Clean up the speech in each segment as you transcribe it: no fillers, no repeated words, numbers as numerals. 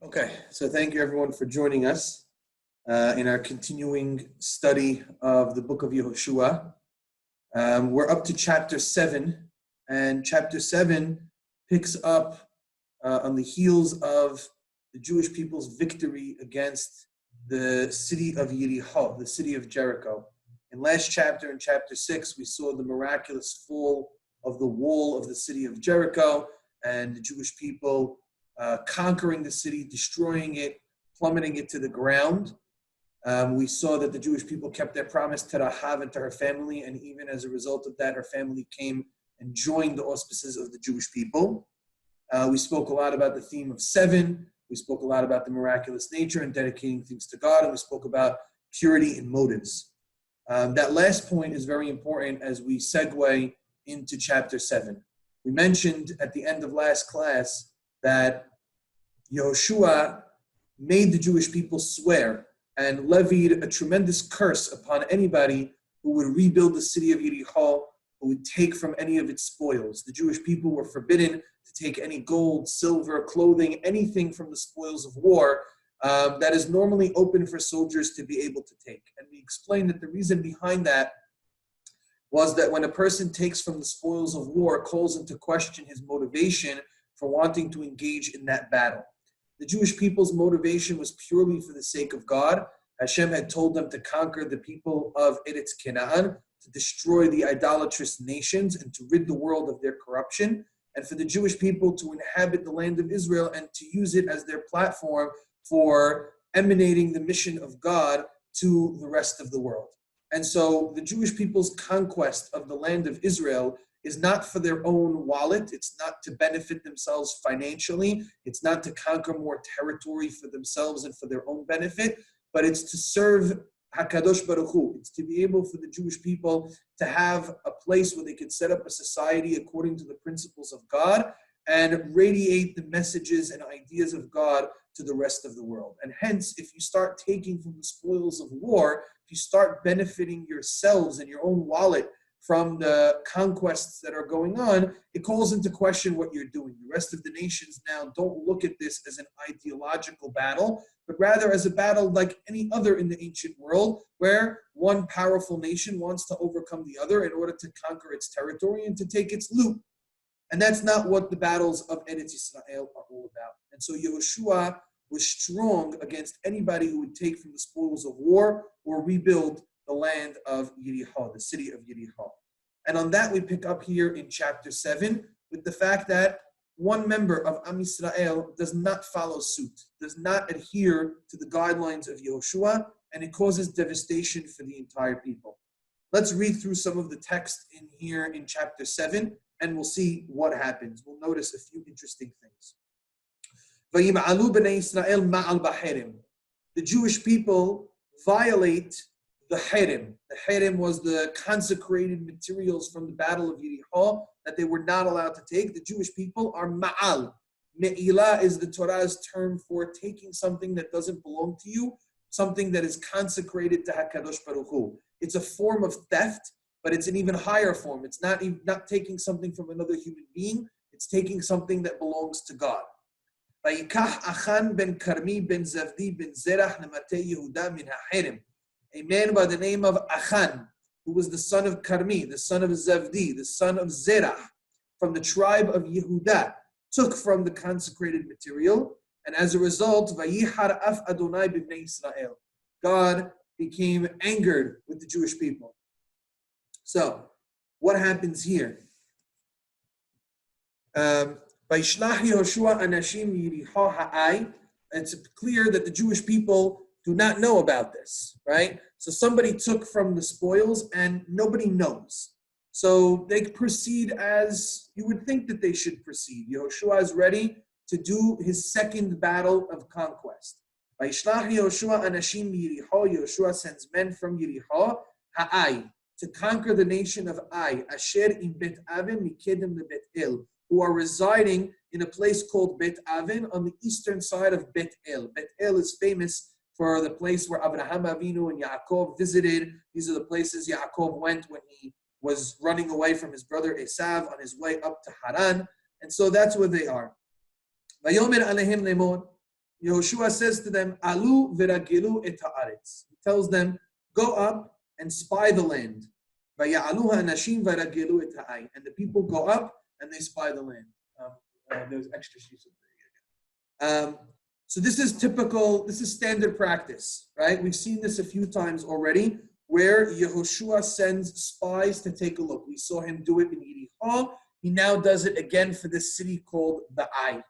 Okay, so thank you everyone for joining us in our continuing study of the book of Yehoshua. We're up to chapter 7, and chapter 7 picks up on the heels of the Jewish people's victory against the city of Yericho, the city of Jericho. In last chapter, in chapter 6, we saw the miraculous fall of the wall of the city of Jericho, and the Jewish people conquering the city, destroying it, plummeting it to the ground. We saw that the Jewish people kept their promise to Rahav and to her family, and even as a result of that, her family came and joined the auspices of the Jewish people. We spoke a lot about the theme of 7. We spoke a lot about the miraculous nature and dedicating things to God, and we spoke about purity in motives. That last point is very important as we segue into chapter 7. We mentioned at the end of last class that Yehoshua made the Jewish people swear and levied a tremendous curse upon anybody who would rebuild the city of Yericho, who would take from any of its spoils. The Jewish people were forbidden to take any gold, silver, clothing, anything from the spoils of war that is normally open for soldiers to be able to take. And we explained that the reason behind that was that when a person takes from the spoils of war, calls into question his motivation for wanting to engage in that battle. The Jewish people's motivation was purely for the sake of God. Hashem had told them to conquer the people of Eretz Canaan, to destroy the idolatrous nations, and to rid the world of their corruption, and for the Jewish people to inhabit the land of Israel and to use it as their platform for emanating the mission of God to the rest of the world. And so the Jewish people's conquest of the land of Israel is not for their own wallet. It's not to benefit themselves financially. It's not to conquer more territory for themselves and for their own benefit, but it's to serve HaKadosh Baruch Hu. It's to be able for the Jewish people to have a place where they could set up a society according to the principles of God and radiate the messages and ideas of God to the rest of the world. And hence, if you start taking from the spoils of war, if you start benefiting yourselves and your own wallet from the conquests that are going on, it calls into question what you're doing. The rest of the nations now don't look at this as an ideological battle, but rather as a battle like any other in the ancient world, where one powerful nation wants to overcome the other in order to conquer its territory and to take its loot. And that's not what the battles of Eretz Yisrael are all about. And so Yehoshua was strong against anybody who would take from the spoils of war or rebuild the land of Yericho, the city of Yericho. And on that we pick up here in chapter 7 with the fact that one member of Am Yisrael does not follow suit, does not adhere to the guidelines of Yehoshua, and it causes devastation for the entire people. Let's read through some of the text in here in chapter 7, and we'll see what happens. We'll notice a few interesting things. The Jewish people violate the herem. The herem was the consecrated materials from the battle of Yericho that they were not allowed to take. The Jewish people are ma'al. Me'ilah is the Torah's term for taking something that doesn't belong to you, something that is consecrated to HaKadosh Baruch Hu. It's a form of theft, but it's an even higher form. It's not taking something from another human being. It's taking something that belongs to God. Vayikach Achan ben Karmi ben Zavdi ben Zerach nematei Yehuda min ha'herem. A man by the name of Achan, who was the son of Karmi, the son of Zavdi, the son of Zerach, from the tribe of Yehuda, took from the consecrated material, and as a result, Vayihar af Adonai b'nei Israel. God became angered with the Jewish people. So, what happens here? Vaishlach Yehoshua anashim Yericho ha'ai. It's clear that the Jewish people do not know about this, right? So somebody took from the spoils and nobody knows. So they proceed as you would think that they should proceed. Yehoshua is ready to do his second battle of conquest. Vaishlach Yehoshua anashim Yericho. Yehoshua sends men from Yericho ha'ai to conquer the nation of Ai, Asher im Bet Aven mikedem lebet El, who are residing in a place called Bet Aven on the eastern side of Bet El. Bet El is famous for the place where Abraham Avinu and Yaakov visited. These are the places Yaakov went when he was running away from his brother Esav on his way up to Haran. And so that's where they are. Vayomer alehem lemon. Yehoshua says to them, Alu v'ragelu et haaretz. He tells them, go up and spy the land. Vaya'alu ha'anashim v'ragelu et ha'ay. And the people go up and they spy the land. There's extra sheets over there. So this is typical, this is standard practice, right? We've seen this a few times already, where Yehoshua sends spies to take a look. We saw him do it in Yericho. He now does it again for this city called the Ai.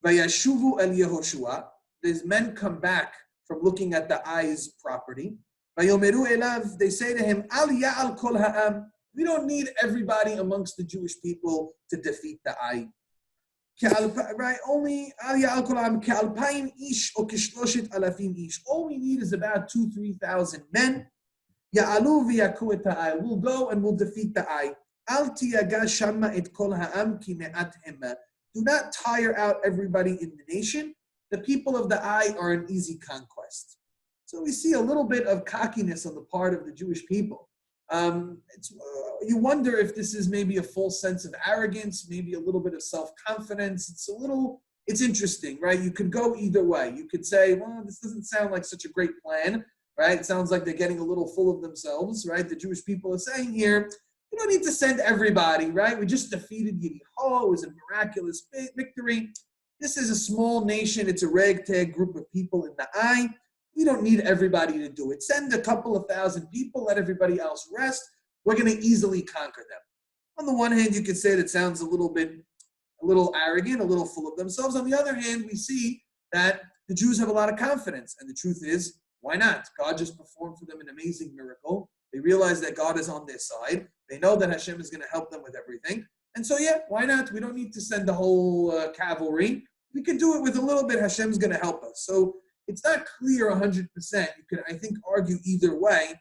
Vayashuvu el Yehoshua. These men come back from looking at the Ai's property. Vayomeru elav. They say to him, Al ya'al kol ha'am. We don't need everybody amongst the Jewish people to defeat the Ai. Right? Only Al ya'al kol ha'am ke'alpayim ish o kishloshet alafim ish. All we need is about 2,000-3,000 men. Ya'alu v'yaku et ha'ai. We'll go and we'll defeat the Ai. Al tiyaga shamma et kol ha'am ki me'at hema. Do not tire out everybody in the nation. The people of the Ai are an easy conquest. So we see a little bit of cockiness on the part of the Jewish people. You wonder if this is maybe a false sense of arrogance, maybe a little bit of self-confidence. It's interesting, right? You could go either way. You could say, well, this doesn't sound like such a great plan, right? It sounds like they're getting a little full of themselves, right? The Jewish people are saying here, we don't need to send everybody, right? We just defeated Yericho. It was a miraculous victory. This is a small nation. It's a ragtag group of people in the Ai. We don't need everybody to do it. Send a couple of thousand people, let everybody else rest. We're going to easily conquer them. On the one hand, you could say that sounds a little arrogant, a little full of themselves. On the other hand, we see that the Jews have a lot of confidence. And the truth is, why not? God just performed for them an amazing miracle. They realize that God is on their side. They know that Hashem is going to help them with everything. And so, yeah, why not? We don't need to send the whole cavalry. We could do it with a little bit. Hashem's going to help us. So it's not clear 100%. You could, I think, argue either way.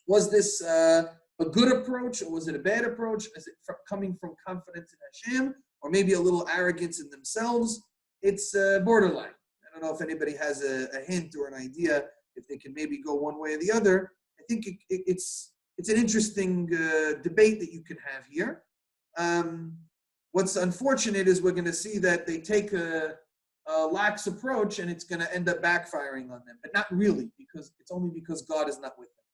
Was this a good approach or was it a bad approach? Is it coming from confidence in Hashem or maybe a little arrogance in themselves? It's borderline. I don't know if anybody has a hint or an idea if they can maybe go one way or the other. I think it's an interesting debate that you can have here. What's unfortunate is we're going to see that they take a lax approach and it's going to end up backfiring on them. But not really, because it's only because God is not with them.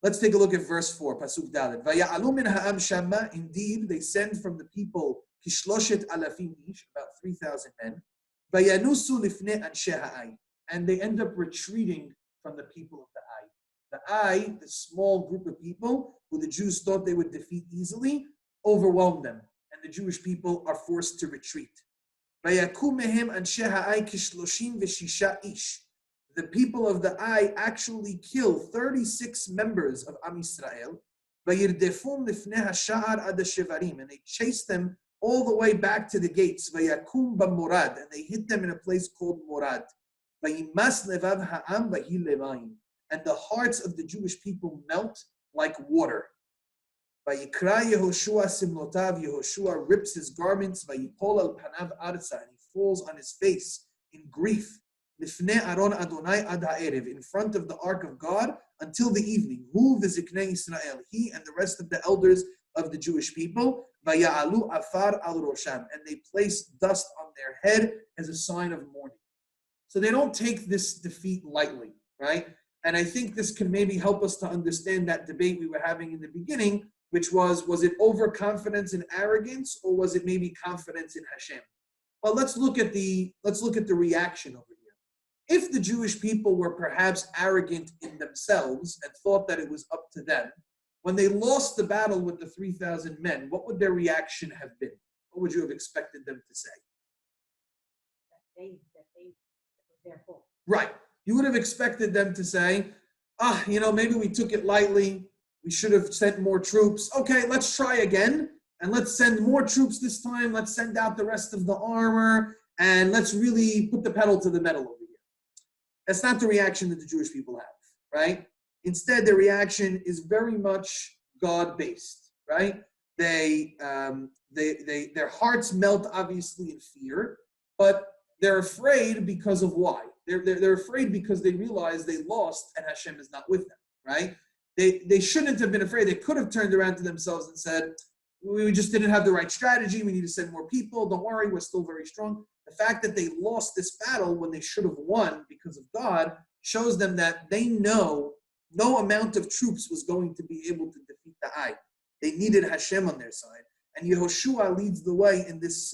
Let's take a look at verse 4, Pasuk Dalet. Vaya'alu min ha'am shamma. Indeed, they send from the people kishloshet alafim ish, about 3,000 men. Vayanusu lifnei anshe ha'ai. And they end up retreating from the people of the Ai. The Ai, the small group of people who the Jews thought they would defeat easily, overwhelmed them. And the Jewish people are forced to retreat. Vayaku mehem anshe ha'ai kishloshim v'shisha ish. The people of the Ai actually kill 36 members of Am Yisrael. Vayirdefum lifnei hasha'ar ad shevarim. And they chase them all the way back to the gates. Vayakum b'morad. And they hit them in a place called Morad. Vayimas levav ha'am vahi levayim. And the hearts of the Jewish people melt like water. Vayikra Yehoshua simlotav. Yehoshua rips his garments. Vayipol al panav arza. And he falls on his face in grief. Lifnei aron Adonai ad ha'erev. In front of the ark of God until the evening. Hu v'ziknei Yisrael. He and the rest of the elders of the Jewish people. Vaya'alu afar al rosham. And they place dust on their head as a sign of mourning. So they don't take this defeat lightly, right? And I think this can maybe help us to understand that debate we were having in the beginning, which was it overconfidence and arrogance, or was it maybe confidence in Hashem? Well, let's look at the reaction over here. If the Jewish people were perhaps arrogant in themselves and thought that it was up to them, when they lost the battle with the 3,000 men, what would their reaction have been? What would you have expected them to say? That was their fault. Right. You would have expected them to say, maybe we took it lightly. We should have sent more troops. Okay, let's try again. And let's send more troops this time. Let's send out the rest of the armor. And let's really put the pedal to the metal over here. That's not the reaction that the Jewish people have, right? Instead, their reaction is very much God-based, right? Their hearts melt, obviously, in fear, but they're afraid because of why? They're afraid because they realize they lost and Hashem is not with them, right? They shouldn't have been afraid. They could have turned around to themselves and said, we just didn't have the right strategy. We need to send more people. Don't worry, we're still very strong. The fact that they lost this battle when they should have won because of God shows them that they know no amount of troops was going to be able to defeat the Ai. They needed Hashem on their side. And Yehoshua leads the way in this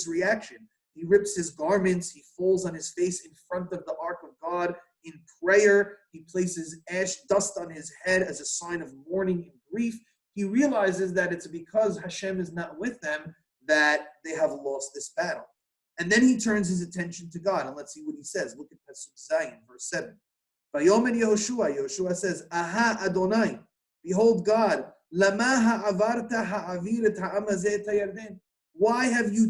reaction. He rips his garments. He falls on his face in front of the ark of God in prayer. He places ash dust on his head as a sign of mourning and grief. He realizes that it's because Hashem is not with them that they have lost this battle. And then he turns his attention to God. And let's see what he says. Look at Pasuk Zayin, verse 7. Vayomer Yehoshua, Yehoshua says, Aha Adonai, behold God, Lama ha'avarta ha'avir et ha'am hazeh et hayarden. Why have you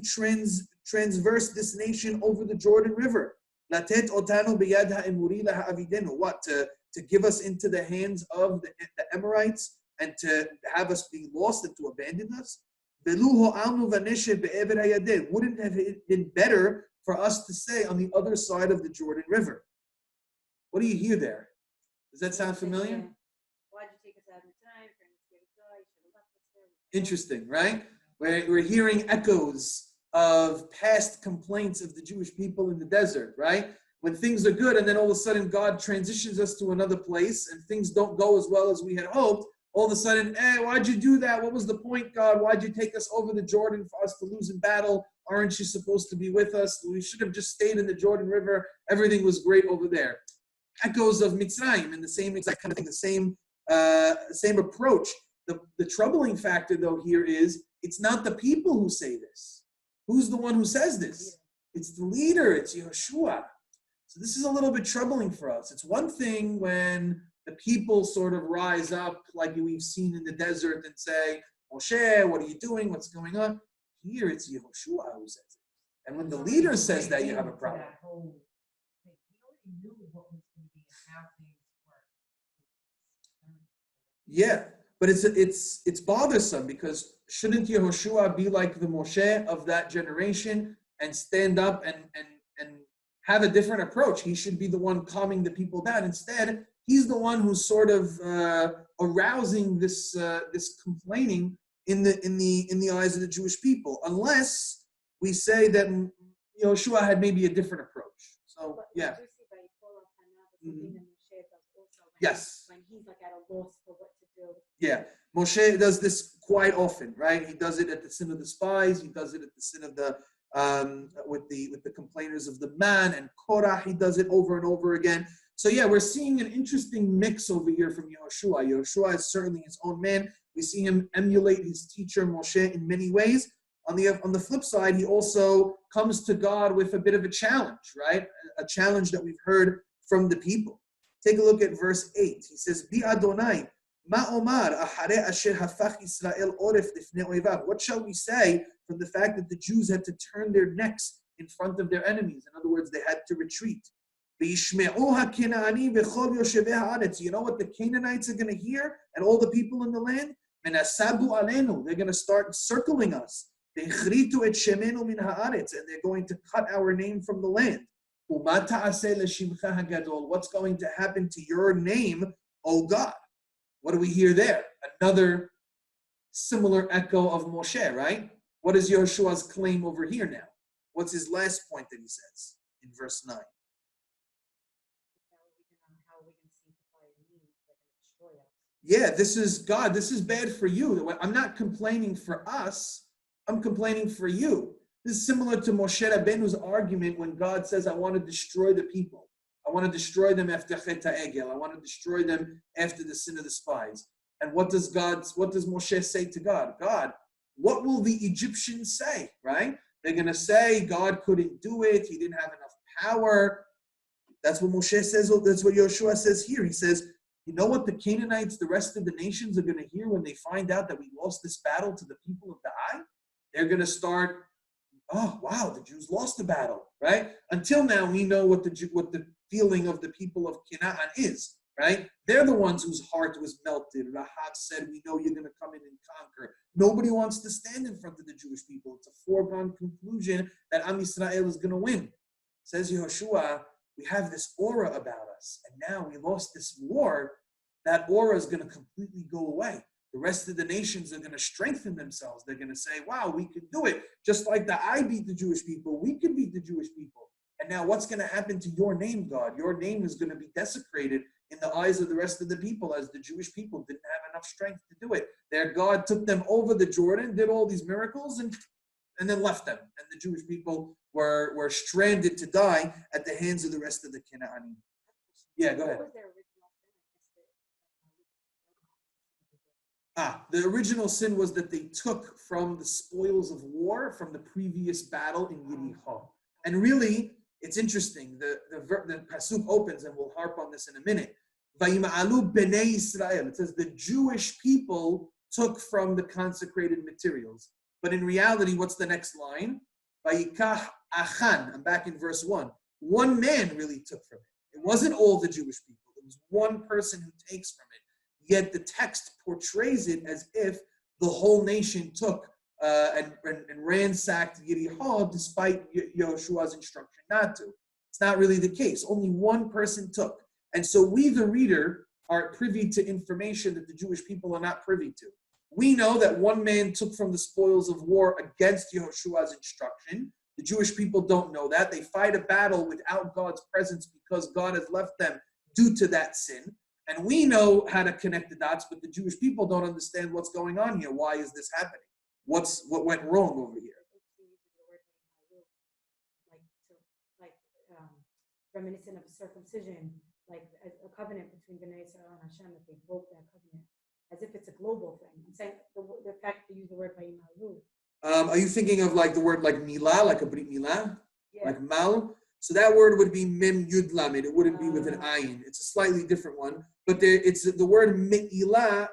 transversed this nation over the Jordan River? Latet otanu biyad ha'emuri laha'avidenu. What, to give us into the hands of the Amorites and to have us be lost and to abandon us? Wouldn't have it been better for us to stay on the other side of the Jordan River? What do you hear there? Does that sound familiar? Why'd you take us out of time? Interesting, right? We're hearing echoes of past complaints of the Jewish people in the desert, right? When things are good and then all of a sudden God transitions us to another place and things don't go as well as we had hoped, all of a sudden, hey, why'd you do that? What was the point, God? Why'd you take us over the Jordan for us to lose in battle? Aren't you supposed to be with us? We should have just stayed in the Jordan River. Everything was great over there. Echoes of Mitzrayim and the same exact kind of thing, the same approach. The troubling factor, though, here is it's not the people who say this. Who's the one who says this? It's the leader. It's Yehoshua. So this is a little bit troubling for us. It's one thing when the people sort of rise up like we've seen in the desert and say, Moshe, what are you doing? What's going on? Here it's Yehoshua who says it. And when the leader says that, you have a problem. We already knew what was going to be and how things work. Yeah, but it's bothersome because shouldn't Yehoshua be like the Moshe of that generation and stand up and have a different approach? He should be the one calming the people down. Instead, he's the one who's sort of arousing this complaining in the eyes of the Jewish people. Unless we say that Yehoshua had maybe a different approach. So yeah. Mm-hmm. Yes. When he's like at a loss for what to do. Yeah, Moshe does this quite often, right? He does it at the sin of the spies. He does it at the sin of the with the complainers of the man and Korah. He does it over and over again. So yeah, we're seeing an interesting mix over here from Yehoshua. Yehoshua is certainly his own man. We see him emulate his teacher Moshe in many ways. On the flip side, he also comes to God with a bit of a challenge, right? A challenge that we've heard from the people. Take a look at verse 8. He says, Bi Adonai, ma omar ahare asher hafach Yisrael oref lifnei oivav. What shall we say from the fact that the Jews had to turn their necks in front of their enemies? In other words, they had to retreat. You know what the Canaanites are going to hear and all the people in the land? They're going to start circling us. And they're going to cut our name from the land. What's going to happen to your name, O God? What do we hear there? Another similar echo of Moshe, right? What is Yehoshua's claim over here now? What's his last point that he says in verse 9? Yeah, this is God. This is bad for you. I'm not complaining for us. I'm complaining for you. This is similar to Moshe Rabbeinu's argument when God says, I want to destroy the people. I want to destroy them after Chet HaEgel. I want to destroy them after the sin of the spies. And what does Moshe say to God? God, what will the Egyptians say, right? They're going to say God couldn't do it. He didn't have enough power. That's what Moshe says. That's what Yehoshua says here. He says, you know what the Canaanites, the rest of the nations are going to hear when they find out that we lost this battle to the people of the Ai? They're going to start, oh, wow, the Jews lost the battle, right? Until now, we know what the feeling of the people of Canaan is, right? They're the ones whose heart was melted. Rahab said, we know you're going to come in and conquer. Nobody wants to stand in front of the Jewish people. It's a foregone conclusion that Am Yisrael is going to win. Says Yehoshua, we have this aura about us, and now we lost this war. That aura is going to completely go away. the rest of the nations are going to strengthen themselves. They're going to say, wow, we can do it. Just like the I beat the Jewish people, we can beat the Jewish people. And now what's going to happen to your name, God? Your name is going to be desecrated in the eyes of the rest of the people, as the Jewish people didn't have enough strength to do it. Their God took them over the Jordan, did all these miracles, and then left them. And the Jewish people were stranded to die at the hands of the rest of the Canaanim. Yeah, go ahead. The original sin was that they took from the spoils of war from the previous battle in Yericho. And really, it's interesting. The pasuk opens, and we'll harp on this in a minute. Vayima'alu b'nei Yisrael. It says the Jewish people took from the consecrated materials. But in reality, what's the next line? Vayikach achan. I'm back in verse 1. One man really took from it. It wasn't all the Jewish people. It was one person who takes from it. Yet the text portrays it as if the whole nation took and ransacked Yericho despite Yehoshua's instruction not to. It's not really the case. Only one person took. And so we, the reader, are privy to information that the Jewish people are not privy to. We know that one man took from the spoils of war against Yehoshua's instruction. The Jewish people don't know that. They fight a battle without God's presence because God has left them due to that sin. And we know how to connect the dots, but the Jewish people don't understand what's going on here. Why is this happening? What went wrong over here? Reminiscent of circumcision, like a covenant between Bnei Israel and Hashem, that they broke that covenant, as if it's a global thing. I'm saying the fact they use the word Vayimalu. Are you thinking of like the word like milah, like a brit milah, like mal? So that word would be mem yud lamed. It wouldn't be with an ayin. It's a slightly different one. But it's the word me'ilah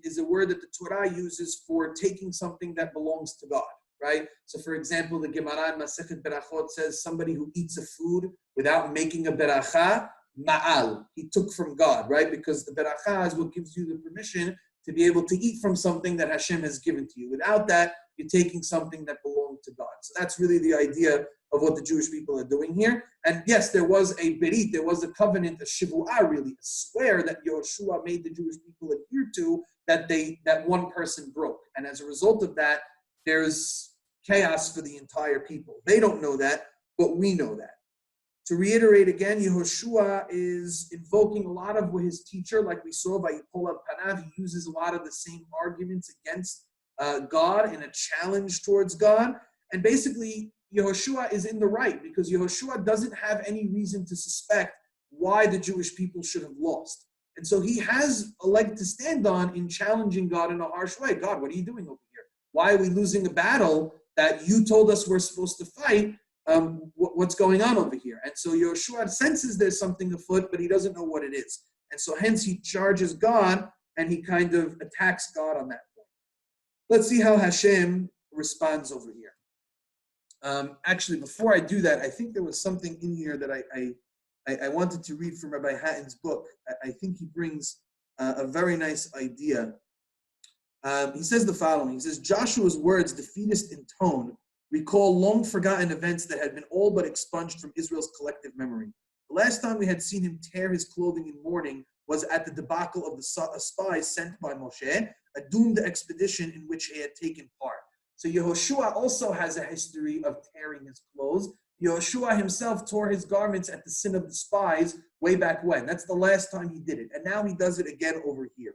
is a word that the Torah uses for taking something that belongs to God, right? So for example, the Gemara in Masechet Berachot says somebody who eats a food without making a beracha, ma'al. He took from God, right? Because the beracha is what gives you the permission to be able to eat from something that Hashem has given to you. Without that, you're taking something that belonged to God. So that's really the idea of what the Jewish people are doing here. And yes, there was a berit, there was a covenant, a shivu'ah really, a swear that Yehoshua made the Jewish people adhere to that one person broke. And as a result of that, there's chaos for the entire people. They don't know that, but we know that. To reiterate again, Yehoshua is invoking a lot of his teacher, like we saw by Yipol Panav. He uses a lot of the same arguments against God in a challenge towards God. And basically, Yehoshua is in the right because Yehoshua doesn't have any reason to suspect why the Jewish people should have lost. And so he has a leg to stand on in challenging God in a harsh way. God, what are you doing over here? Why are we losing a battle that you told us we're supposed to fight? What's going on over here? And so Yehoshua senses there's something afoot, but he doesn't know what it is. And so hence he charges God and he kind of attacks God on that point. Let's see how Hashem responds over here. Actually, before I do that, I think there was something in here that I wanted to read from Rabbi Hatton's book. I think he brings a very nice idea. He says the following. He says, Joshua's words, defeatist in tone, recall long-forgotten events that had been all but expunged from Israel's collective memory. The last time we had seen him tear his clothing in mourning was at the debacle of the spies sent by Moshe, a doomed expedition in which he had taken part. So Yehoshua also has a history of tearing his clothes. Yehoshua himself tore his garments at the sin of the spies way back when. That's the last time he did it. And now he does it again over here.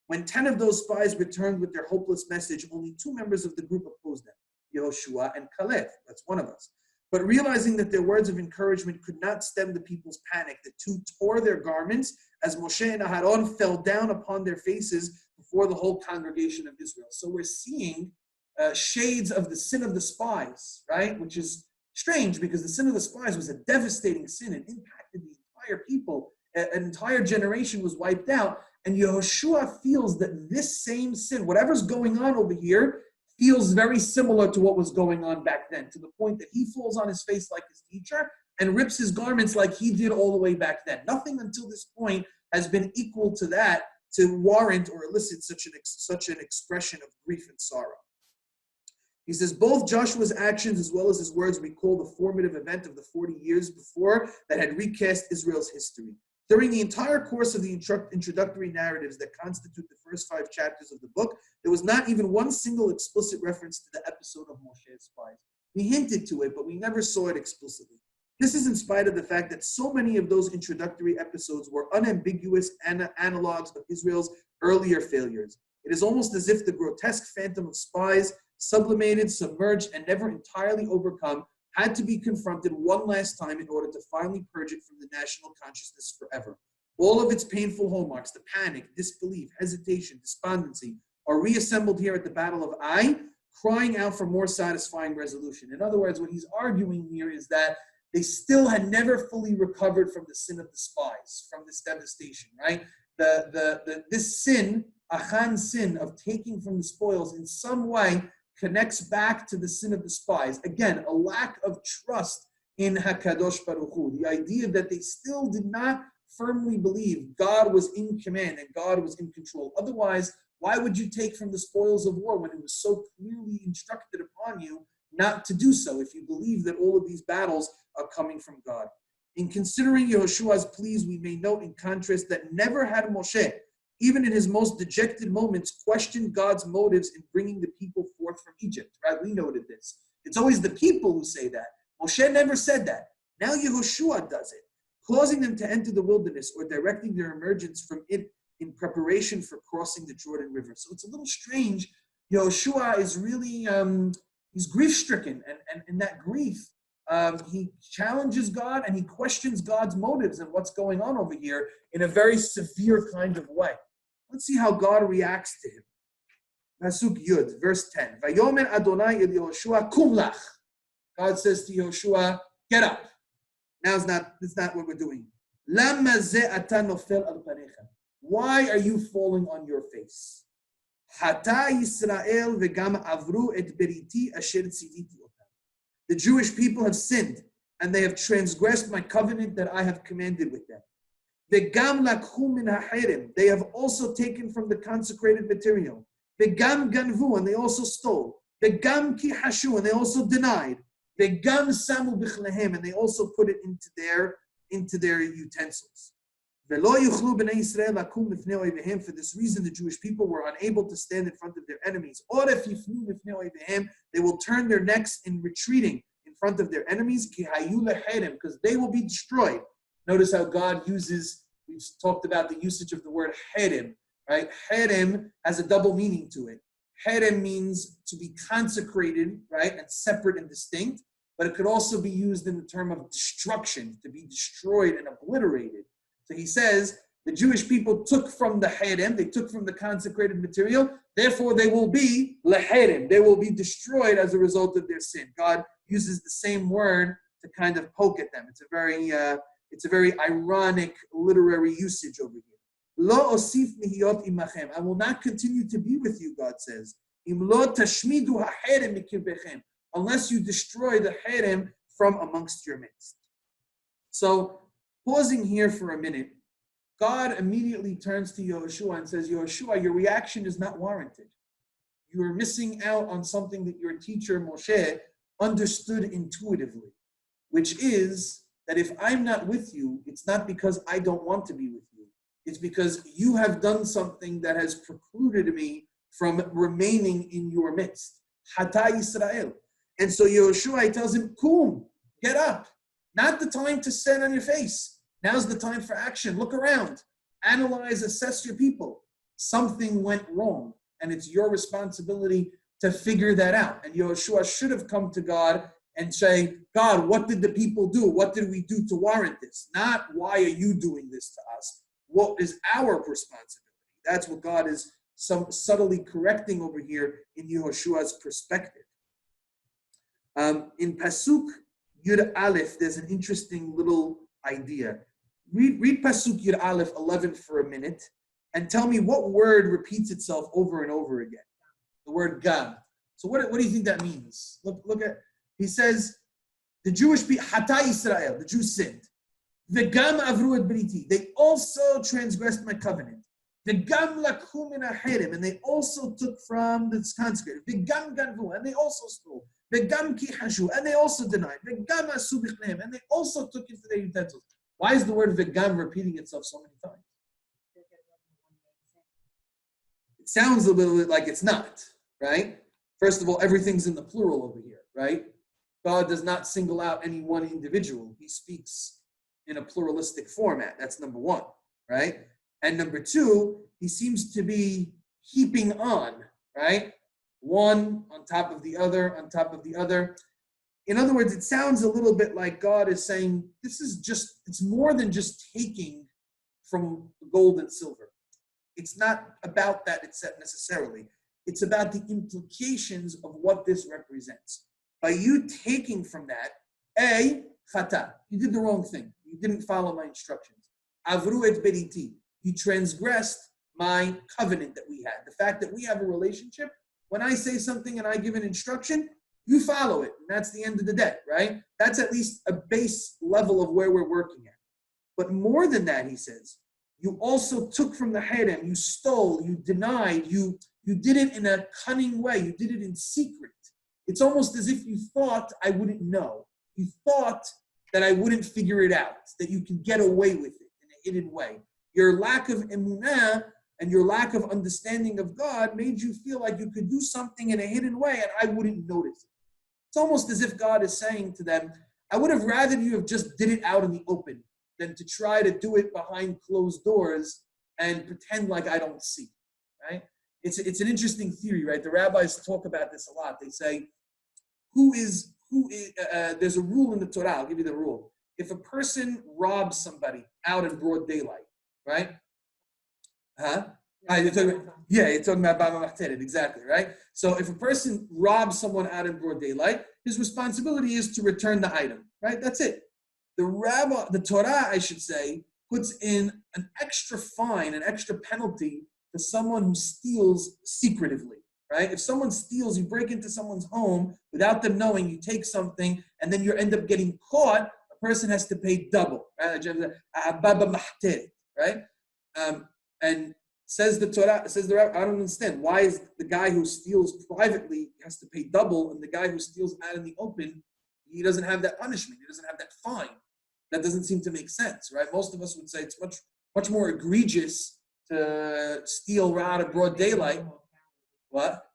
When 10 of those spies returned with their hopeless message, only 2 members of the group opposed them, Yehoshua and Caleb. That's one of us. But realizing that their words of encouragement could not stem the people's panic, the 2 tore their garments as Moshe and Aharon fell down upon their faces before the whole congregation of Israel. So we're seeing shades of the sin of the spies, right? Which is strange because the sin of the spies was a devastating sin and impacted the entire people. An entire generation was wiped out. And Yehoshua feels that this same sin, whatever's going on over here, feels very similar to what was going on back then, to the point that he falls on his face like his teacher and rips his garments like he did all the way back then. Nothing until this point has been equal to that to warrant or elicit such an expression of grief and sorrow. He says, both Joshua's actions as well as his words recall the formative event of the 40 years before that had recast Israel's history. During the entire course of the introductory narratives that constitute the first 5 chapters of the book, there was not even one single explicit reference to the episode of Moshe's spies. We hinted to it, but we never saw it explicitly. This is in spite of the fact that so many of those introductory episodes were unambiguous analogs of Israel's earlier failures. It is almost as if the grotesque phantom of spies, sublimated, submerged, and never entirely overcome, had to be confronted one last time in order to finally purge it from the national consciousness forever. All of its painful hallmarks, the panic, disbelief, hesitation, despondency, are reassembled here at the Battle of Ai, crying out for more satisfying resolution. In other words, what he's arguing here is that they still had never fully recovered from the sin of the spies, from this devastation, right? This sin, Achan's sin of taking from the spoils, in some way connects back to the sin of the spies. Again, a lack of trust in HaKadosh Baruch Hu. The idea that they still did not firmly believe God was in command and God was in control. Otherwise, why would you take from the spoils of war when it was so clearly instructed upon you not to do so if you believe that all of these battles are coming from God? In considering Yehoshua's pleas, we may note in contrast that never had Moshe, even in his most dejected moments, questioned God's motives in bringing the people forth from Egypt. Right? We noted this. It's always the people who say that. Moshe never said that. Now Yehoshua does it, causing them to enter the wilderness or directing their emergence from it in preparation for crossing the Jordan River. So it's a little strange. Yehoshua is really, he's grief-stricken, and in that grief, he challenges God and he questions God's motives and what's going on over here in a very severe kind of way. Let's see how God reacts to him. Pasuk Yud, verse 10. Vayomer Adonai el Yehoshua kum lach. God says to Yehoshua, get up. Now it's not what we're doing. Lama ze ata nofel al panecha. Why are you falling on your face? Hata Yisrael vegam avru et beriti asher tziviti otam. The Jewish people have sinned, and they have transgressed my covenant that I have commanded with them. Vegam lakhu min haherem. They have also taken from the consecrated material. Vegam ganvu, and they also stole. Vegam kihashu, and they also denied. Vegam samu bichlehem, and they also put it into their utensils. For this reason, the Jewish people were unable to stand in front of their enemies. They will turn their necks in retreating in front of their enemies, because they will be destroyed. Notice how God uses, we've talked about the usage of the word herem, right? Herem has a double meaning to it. Herem means to be consecrated, right, and separate and distinct, but it could also be used in the term of destruction, to be destroyed and obliterated. So he says, the Jewish people took from the herem, they took from the consecrated material, therefore they will be leherem, they will be destroyed as a result of their sin. God uses the same word to kind of poke at them. It's a very ironic literary usage over here. Lo osif mihiyot imachem. I will not continue to be with you, God says. Im lo tashmidu haherem mikirbechem. Unless you destroy the herem from amongst your midst. So, pausing here for a minute, God immediately turns to Yehoshua and says, Yehoshua, your reaction is not warranted. You are missing out on something that your teacher Moshe understood intuitively, which is that if I'm not with you, it's not because I don't want to be with you. It's because you have done something that has precluded me from remaining in your midst. Hata Yisrael. And so Yehoshua tells him, Kum, get up. Not the time to stand on your face. Now's the time for action. Look around. Analyze, assess your people. Something went wrong, and it's your responsibility to figure that out. And Yehoshua should have come to God and say, God, what did the people do? What did we do to warrant this? Not, why are you doing this to us? What is our responsibility? That's what God is subtly correcting over here in Yehoshua's perspective. In Pasuk Yud Aleph, there's an interesting little idea. Read Pasuk Yud Aleph 11 for a minute and tell me what word repeats itself over and over again. The word gam. So what do you think that means? Look at, he says, the Jewish people, Hata Yisrael, the Jews sinned. V'gam avru et briti. They also transgressed my covenant. V'gam lakhu min haherem. And they also took from the consecrated. V'gam ganvu. And they also stole. V'gam kihashu. And they also denied. V'gam asu bichlehem. And they also took into their utensils. Why is the word vegam repeating itself so many times? It sounds a little bit like it's not, right? First of all, everything's in the plural over here, right? God does not single out any one individual. He speaks in a pluralistic format. That's number one, right? And number two, he seems to be heaping on, right? One on top of the other, on top of the other. In other words, it sounds a little bit like God is saying, it's more than just taking from gold and silver. It's not about that necessarily. It's about the implications of what this represents. By you taking from that, chata, you did the wrong thing. You didn't follow my instructions. Avru et beriti, you transgressed my covenant that we had. The fact that we have a relationship, when I say something and I give an instruction, you follow it. And that's the end of the day, right? That's at least a base level of where we're working at. But more than that, he says, you also took from the harem, you stole, you denied, you did it in a cunning way, you did it in secret. It's almost as if you thought I wouldn't know. You thought that I wouldn't figure it out, that you can get away with it in a hidden way. Your lack of emunah and your lack of understanding of God made you feel like you could do something in a hidden way and I wouldn't notice it. It's almost as if God is saying to them, I would have rather you have just did it out in the open than to try to do it behind closed doors and pretend like I don't see, right? It's an interesting theory, right? The rabbis talk about this a lot. They say, there's a rule in the Torah. I'll give you the rule. If a person robs somebody out in broad daylight, right? You're talking about Baba Mahteret, exactly, right? So if a person robs someone out in broad daylight, his responsibility is to return the item, right? That's it. The Torah, I should say, puts in an extra fine, an extra penalty for someone who steals secretively, right? If someone steals, you break into someone's home without them knowing, you take something, and then you end up getting caught, a person has to pay double, right? Right? And says the Torah, says the Rabbi, I don't understand. Why is the guy who steals privately has to pay double, and the guy who steals out in the open, he doesn't have that punishment, he doesn't have that fine? That doesn't seem to make sense, right? Most of us would say it's much more egregious to steal out of broad daylight. What?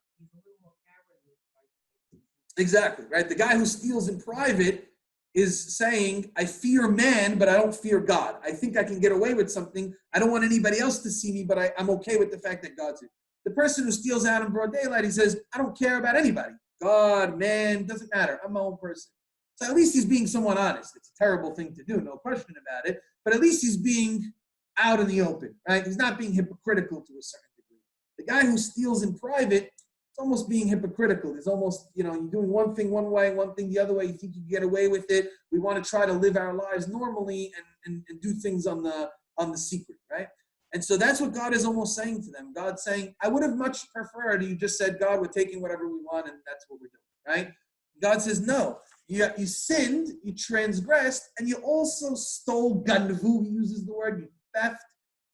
Exactly, right? The guy who steals in private is saying, I fear man, but I don't fear God. I think I can get away with something. I don't want anybody else to see me, but I'm okay with the fact that God's here. The person who steals out in broad daylight, he says, I don't care about anybody. God, man, doesn't matter. I'm my own person. So at least he's being somewhat honest. It's a terrible thing to do, no question about it. But at least he's being out in the open, right? He's not being hypocritical to a certain degree. The guy who steals in private, it's almost being hypocritical. It's almost, you're doing one thing one way, one thing the other way. You think you can get away with it. We want to try to live our lives normally and do things on the secret, right? And so that's what God is almost saying to them. God's saying, I would have much preferred you just said, God, we're taking whatever we want and that's what we're doing, right? God says, no. You sinned, you transgressed, and you also stole ganvu. He uses the word, you theft.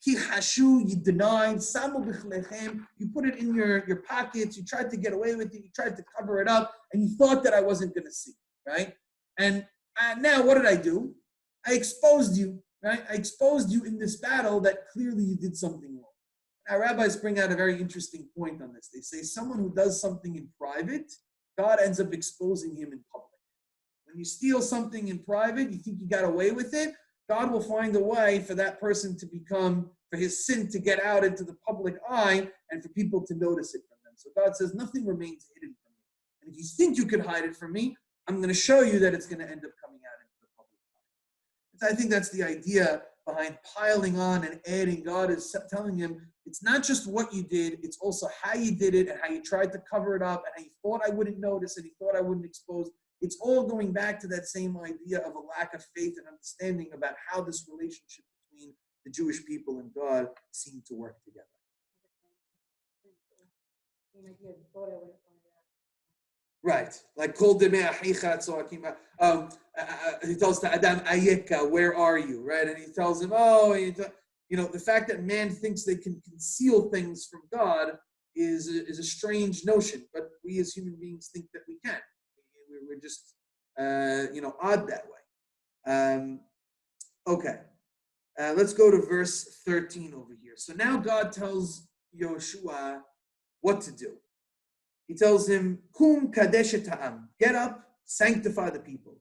Kihashu, you denied. Samu b'chlechem, you put it in your pockets. You tried to get away with it. You tried to cover it up, and you thought that I wasn't going to see, right? And now what did I do? I exposed you, right? I exposed you in this battle that clearly you did something wrong. Now, rabbis bring out a very interesting point on this. They say someone who does something in private, God ends up exposing him in public. When you steal something in private, you think you got away with it, God will find a way for that person for his sin to get out into the public eye and for people to notice it from them. So God says, nothing remains hidden from me. And if you think you could hide it from me, I'm going to show you that it's going to end up coming out into the public eye. And so I think that's the idea behind piling on and adding. God is telling him, it's not just what you did, it's also how you did it and how you tried to cover it up and how you thought I wouldn't notice and you thought I wouldn't expose. It's all going back to that same idea of a lack of faith and understanding about how this relationship between the Jewish people and God seemed to work together. Right, like Kol Demei Achicha Tzoakim. He tells to Adam, Ayeka, where are you? Right, and he tells him, the fact that man thinks they can conceal things from God is a strange notion, but we as human beings think that we can. We're just, odd that way. Okay, let's go to verse 13 over here. So now God tells Yehoshua what to do. He tells him, Kum kadesh ta'am, get up, sanctify the people.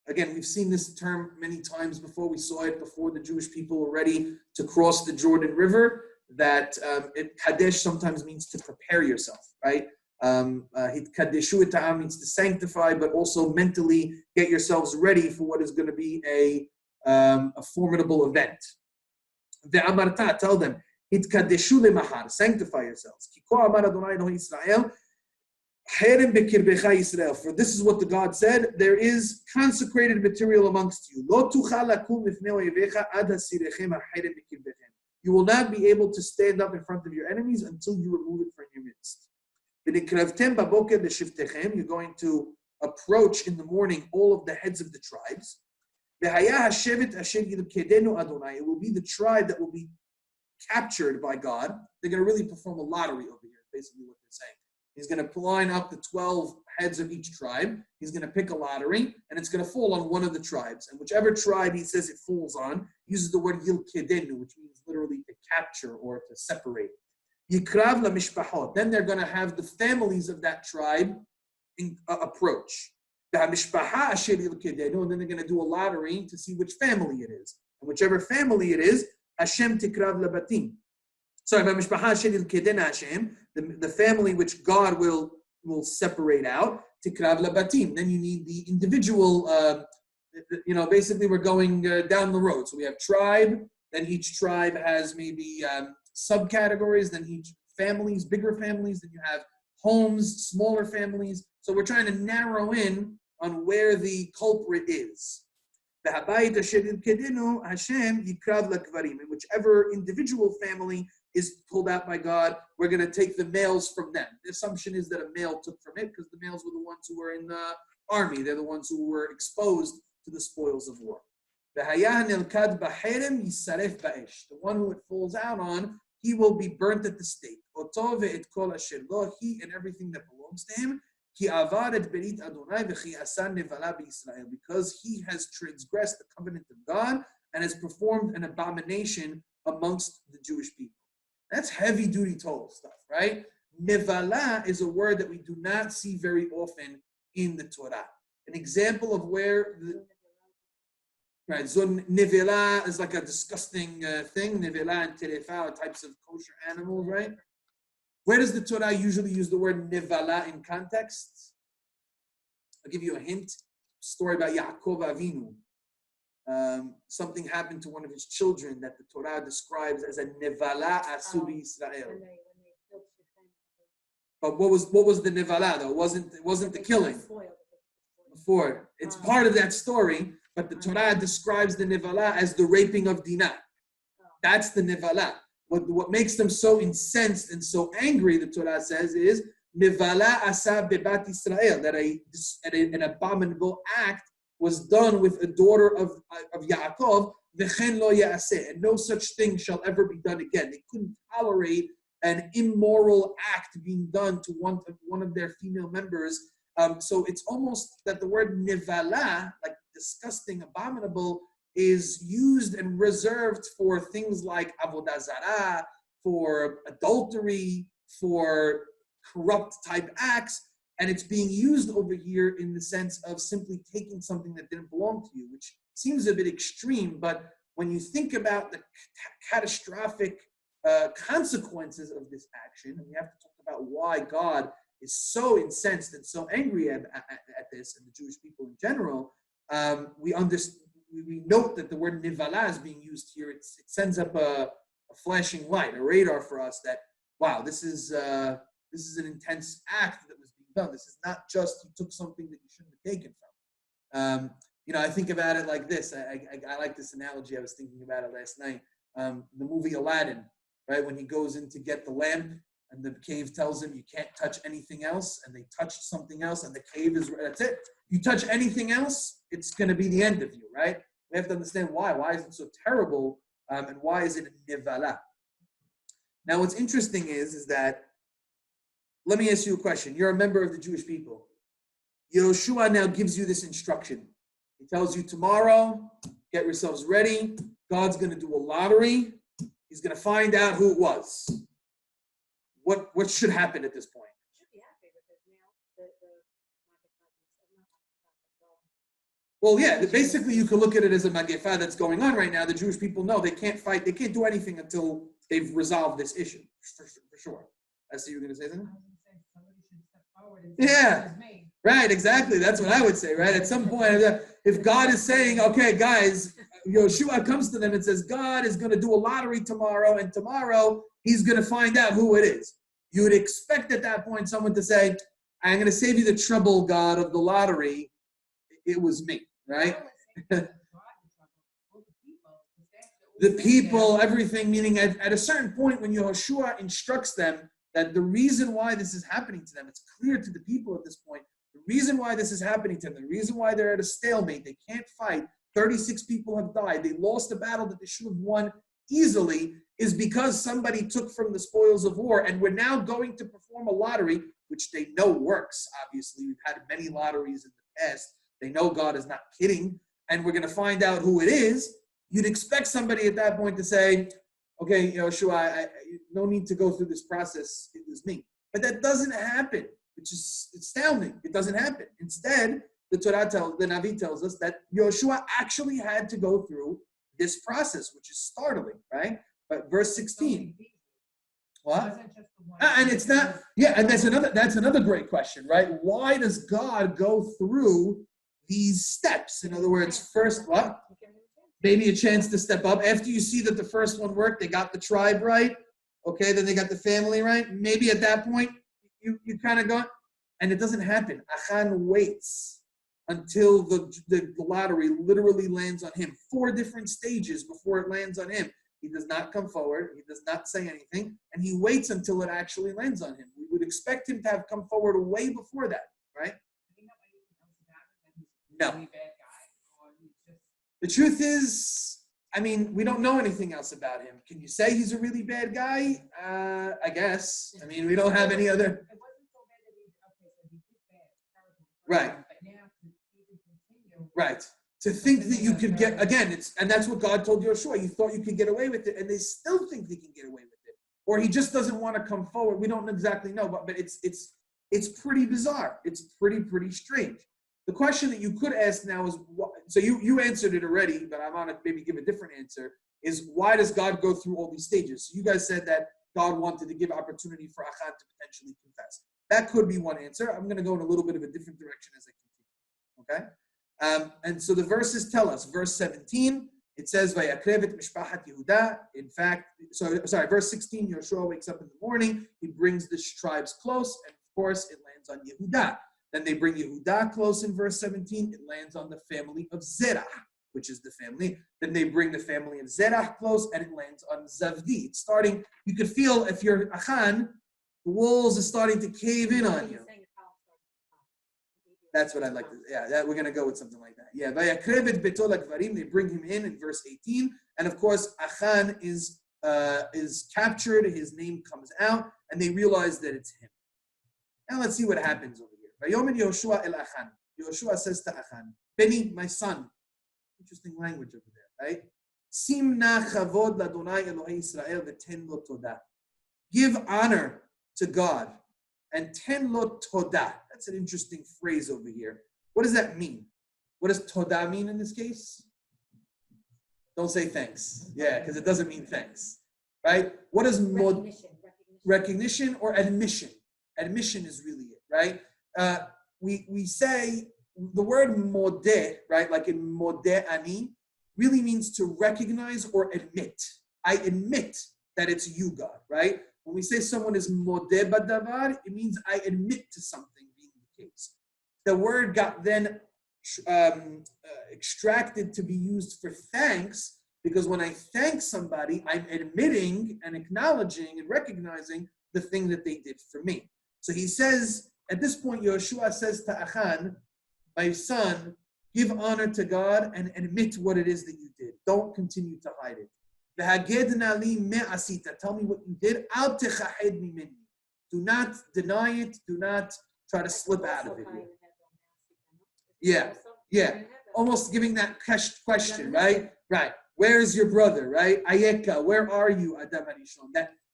Again, we've seen this term many times before. We saw it before the Jewish people were ready to cross the Jordan River, that kadesh sometimes means to prepare yourself, right? Kadeshu ta'am means to sanctify, but also mentally get yourselves ready for what is going to be a formidable event. Ve'amarta, tell them, Hitkadeshu lemahar, sanctify yourselves. Kiko amar Adonai Elohim Israel, Herem bekirbecha Yisrael. For this is what the God said: there is consecrated material amongst you. Lo tuchal lakum mifnei oyevecha ad hasirechem haherem bekirbeichem. You will not be able to stand up in front of your enemies until you remove it from your midst. V'nikravtem baboker leshiftechem. You're going to approach in the morning all of the heads of the tribes. V'haya hashevet asher yilkedenu Adonai. It will be the tribe that will be captured by God. They're going to really perform a lottery over here, basically what they're saying. He's going to line up the 12 heads of each tribe. He's going to pick a lottery, and it's going to fall on one of the tribes. And whichever tribe he says it falls on, uses the word yilkedenu, which means literally to capture or to separate. Yikrav la mishpahot. Then they're going to have the families of that tribe approach. And then they're going to do a lottery to see which family it is. And whichever family it is, Hashem tikrav labatim. Sorry, the family which God will separate out, tikrav labatim. Then you need the individual, basically we're going down the road. So we have tribe, then each tribe has maybe subcategories, then each families, bigger families, then you have homes, smaller families. So we're trying to narrow in on where the culprit is. And whichever individual family is pulled out by God, we're going to take the males from them. The assumption is that a male took from it because the males were the ones who were in the army. They're the ones who were exposed to the spoils of war. The one who it falls out on, he will be burnt at the stake. He and everything that belongs to him. Because he has transgressed the covenant of God and has performed an abomination amongst the Jewish people. That's heavy-duty Torah stuff, right? Nevala is a word that we do not see very often in the Torah. An example of where right, so nevela is like a disgusting thing. Nevela and terefa are types of kosher animals, right? Where does the Torah usually use the word nevala in context? I'll give you a hint. Story about Yaakov Avinu. Something happened to one of his children that the Torah describes as a nevala asu Israel. But what was the nevala though? It wasn't the killing. Before. It's part of that story, but the Torah describes the nevala as the raping of Dinah. That's the nevala. What makes them so incensed and so angry, the Torah says, is nevala asa bebat Israel, that an abominable act was done with a daughter of Yaakov, v'chen lo ya'aseh, and no such thing shall ever be done again. They couldn't tolerate an immoral act being done to one of their female members. So it's almost that the word nevala, like disgusting, abominable, is used and reserved for things like avodah zarah, for adultery, for corrupt type acts, and it's being used over here in the sense of simply taking something that didn't belong to you, which seems a bit extreme, but when you think about the catastrophic consequences of this action, and we have to talk about why God is so incensed and so angry at this, and the Jewish people in general, we note that the word nivala is being used here. It sends up a flashing light, a radar for us that, wow, this is an intense act that was being done. This is not just you took something that you shouldn't have taken from. I think about it like this. I like this analogy. I was thinking about it last night. The movie Aladdin, right? When he goes in to get the lamp, and the cave tells him you can't touch anything else, and they touched something else, and the cave that's it. You touch anything else, it's going to be the end of you, right? We have to understand why. Why is it so terrible, and why is it nivala? Now, what's interesting is that, let me ask you a question. You're a member of the Jewish people. Yehoshua now gives you this instruction. He tells you tomorrow, get yourselves ready. God's going to do a lottery. He's going to find out who it was. What should happen at this point? Well, yeah, basically you could look at it as a magefa that's going on right now. The Jewish people know they can't fight, they can't do anything until they've resolved this issue, for sure. I see you were going to say something? Yeah, right, exactly. That's what I would say, right? At some point, if God is saying, okay, guys, Yehoshua comes to them and says, God is going to do a lottery tomorrow, and tomorrow he's going to find out who it is. You would expect at that point someone to say, I'm going to save you the trouble, God, of the lottery. It was me, right? The people, everything, meaning at a certain point when Yehoshua instructs them that the reason why this is happening to them, it's clear to the people at this point, the reason why this is happening to them, the reason why they're at a stalemate, they can't fight, 36 people have died, they lost a battle that they should have won easily, is because somebody took from the spoils of war, and we're now going to perform a lottery, which they know works, obviously. We've had many lotteries in the past. They know God is not kidding, and we're going to find out who it is. You'd expect somebody at that point to say, okay, Yehoshua, no need to go through this process. It was me. But that doesn't happen, which is astounding. It doesn't happen. Instead, the Navi tells us that Yehoshua actually had to go through this process, which is startling, right? But verse 16. What? And it's not, yeah, and that's another great question, right? Why does God go through these steps? In other words, first, what? Maybe a chance to step up. After you see that the first one worked, they got the tribe right, okay, then they got the family right. Maybe at that point, you kind of go, and it doesn't happen. Achan waits until the lottery literally lands on him. 4 different stages before it lands on him. He does not come forward. He does not say anything. And he waits until it actually lands on him. We would expect him to have come forward way before that, right? No. The truth is, I mean, we don't know anything else about him. Can you say he's a really bad guy? I guess. I mean, we don't have any other. Right. Right. To think that you could get, again, and that's what God told Yehoshua. You thought you could get away with it, and they still think they can get away with it. Or he just doesn't want to come forward. We don't exactly know, but it's pretty bizarre. It's pretty strange. The question that you could ask now is, so you answered it already, but I want to maybe give a different answer, is why does God go through all these stages? So you guys said that God wanted to give opportunity for Achan to potentially confess. That could be one answer. I'm going to go in a little bit of a different direction as I continue. Okay? And so the verses tell us, verse 17, it says, Vayakrevet mishpachat Yehuda. In fact, verse 16, Yehoshua wakes up in the morning, he brings the tribes close, and of course it lands on Yehuda. Then they bring Yehuda close in verse 17. It lands on the family of Zerah, which is the family. Then they bring the family of Zerah close, and it lands on Zavdi. It's starting, you could feel if you're Achan, the walls are starting to cave in on you. That's what I'd like to, we're going to go with something like that. Yeah, Vayakrevet beto lakvarim, they bring him in verse 18. And of course, Achan is captured, his name comes out, and they realize that it's him. Now let's see what happens over here. Vayomer Yehoshua el Achan. Yehoshua says to Achan, Beni, my son. Interesting language over there, right? Simna chavod ladonai Elohei Yisrael v'ten lo todah. Give honor to God and ten lo todah. That's an interesting phrase over here. What does that mean? What does todah mean in this case? Don't say thanks. Yeah, because it doesn't mean thanks, right? What is recognition or admission? Admission is really it, right? We say the word modeh, right? Like in modeh ani, really means to recognize or admit. I admit that it's you, God, right? When we say someone is modeh badavar, it means I admit to something being the case. The word got then extracted to be used for thanks, because when I thank somebody, I'm admitting and acknowledging and recognizing the thing that they did for me. So he says, at this point, Yehoshua says to Achan, my son, give honor to God and admit what it is that you did. Don't continue to hide it. Tell me what you did. Do not deny it. Do not try to slip out of it. Yeah. almost giving that question, right? Right. Where's your brother, right? Ayeka, where are you, Adam Arishon?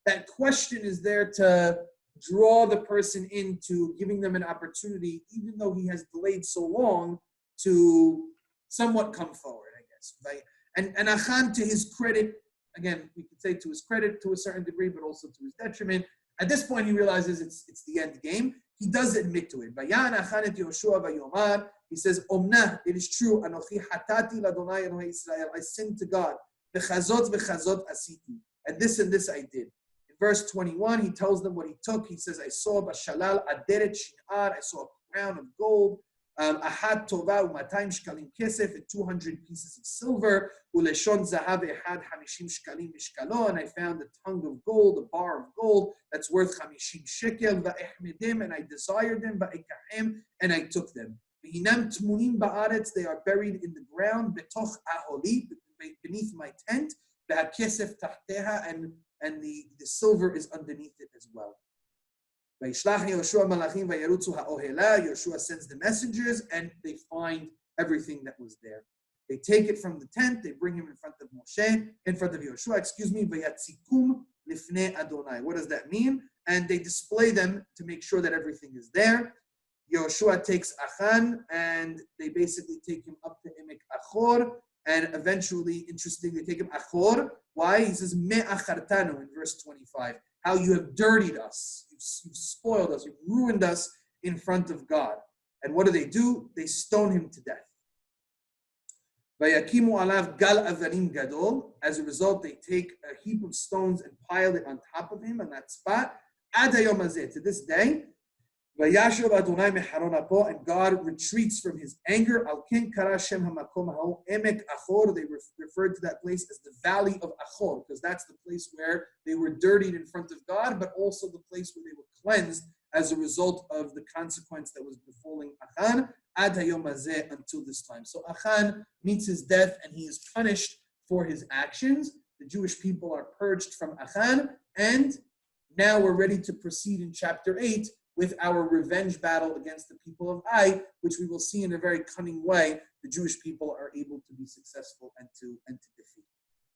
That question is there to draw the person into giving them an opportunity, even though he has delayed so long, to somewhat come forward, I guess, right? And Achan, to his credit, again, we could say to his credit to a certain degree, but also to his detriment, at this point he realizes it's the end game. He does admit to it. Vayan Achan et Yehoshua vayomar. He says, Omna, it is true, Anochi hatati ladonai Elohei Israel. I sinned to God. Bechazot asiti. And this I did. In verse 21, he tells them what he took. He says, I saw bashalal aderet shin'ar. I saw a crown of gold. Ahad tova u'matayim shkalim kesef, and 200 pieces of silver. Uleshon zahav ehad 50 shkalim mishkalo. And I found a tongue of gold, a bar of gold that's worth 50 shekel. Va'ehmedim, and I desired them. Va'ekahem, and I took them. V'hinam tmunim ba'aretz, they are buried in the ground. Betoch aholi, beneath my tent. Va'akesef tahteha, and the silver is underneath it as well. Yehoshua sends the messengers, and they find everything that was there. They take it from the tent, they bring him in front of Yehoshua, Vayatzikum lifnei Adonai. What does that mean? And they display them to make sure that everything is there. Yehoshua takes Achan, and they basically take him up to Emek Achor, and eventually, interestingly, they take him Achor. Why? He says, Me achartanu in verse 25. How you have dirtied us, you've spoiled us, you've ruined us in front of God. And what do? They stone him to death. Vayakimu alav gal avarim gadol. As a result, they take a heap of stones and pile it on top of him on that spot. Ad hayom hazeh, to this day. Vayashav Adonai meharon apo, and God retreats from his anger. Al ken kara shem hamakom ha'o emek achor. They referred to that place as the valley of Achor, because that's the place where they were dirtied in front of God, but also the place where they were cleansed as a result of the consequence that was befalling Achan ad hayom hazeh, until this time. So Achan meets his death, and he is punished for his actions. The Jewish people are purged from Achan, and now we're ready to proceed in chapter 8 with our revenge battle against the people of Ai, which we will see in a very cunning way. The Jewish people are able to be successful and to defeat.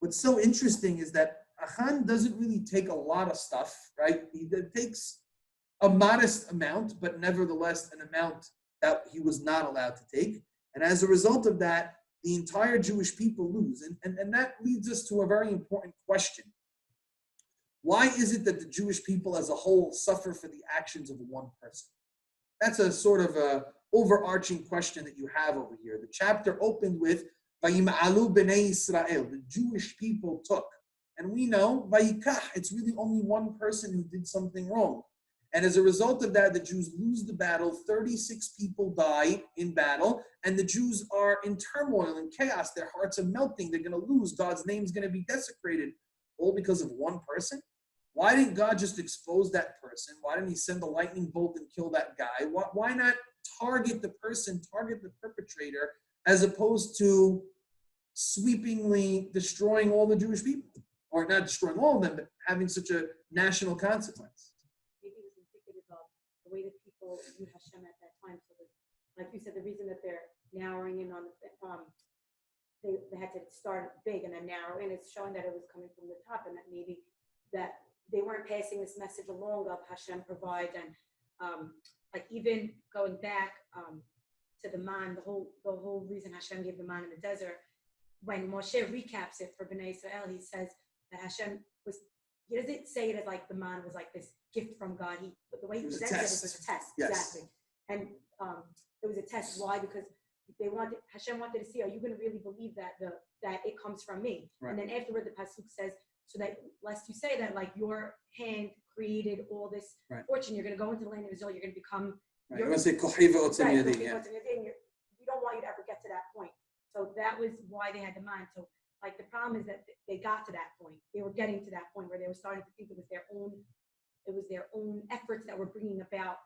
What's so interesting is that Achan doesn't really take a lot of stuff, right? He takes a modest amount, but nevertheless an amount that he was not allowed to take. And as a result of that, the entire Jewish people lose. And that leads us to a very important question. Why is it that the Jewish people as a whole suffer for the actions of one person? That's a sort of a overarching question that you have over here. The chapter opened with Vayim'alu b'nei Yisrael. The Jewish people took. And we know, Vayikach, it's really only one person who did something wrong. And as a result of that, the Jews lose the battle. 36 people die in battle. And the Jews are in turmoil and chaos. Their hearts are melting. They're going to lose. God's name is going to be desecrated. All because of one person? Why didn't God just expose that person? Why didn't he send a lightning bolt and kill that guy? Why not target the person, target the perpetrator, as opposed to sweepingly destroying all the Jewish people? Or not destroying all of them, but having such a national consequence. Maybe it was indicative of the way that people view Hashem at that time. So that, like you said, the reason that they're narrowing in on they had to start big and then narrow in. It's showing that it was coming from the top, and that maybe that they weren't passing this message along of Hashem provide, and like even going back to the man, the whole reason Hashem gave the man in the desert. When Moshe recaps it for Bnei Israel, he says that Hashem was. He doesn't say it as like the man was like this gift from God. But the way he presents it was a test, yes. Exactly, and it was a test. Why? Because Hashem wanted to see, are you going to really believe that it comes from me? Right. And then afterward, the pasuk says, so that lest you say that like your hand created all this fortune, you're going to go into the land of Israel, you're going to become. Right. You're going to say we don't want you to ever get to that point. So that was why they had the mind. So like the problem is that they got to that point. They were getting to that point where they were starting to think it was their own efforts that were bringing about